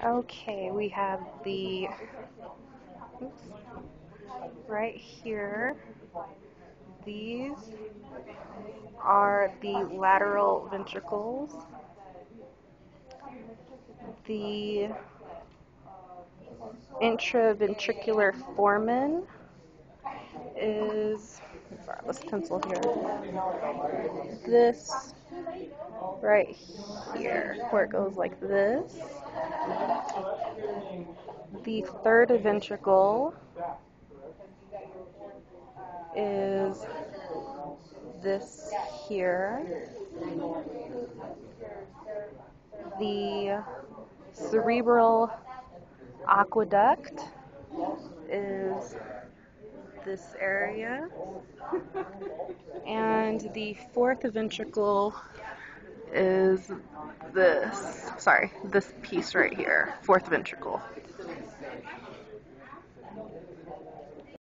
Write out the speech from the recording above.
Okay, we have the, oops, right here. These are the lateral ventricles. The intraventricular foramen is, sorry, let's pencil here. This right here, where it goes like this. The third ventricle is this here. The cerebral aqueduct is this area. And the fourth ventricle is this piece right here, fourth ventricle.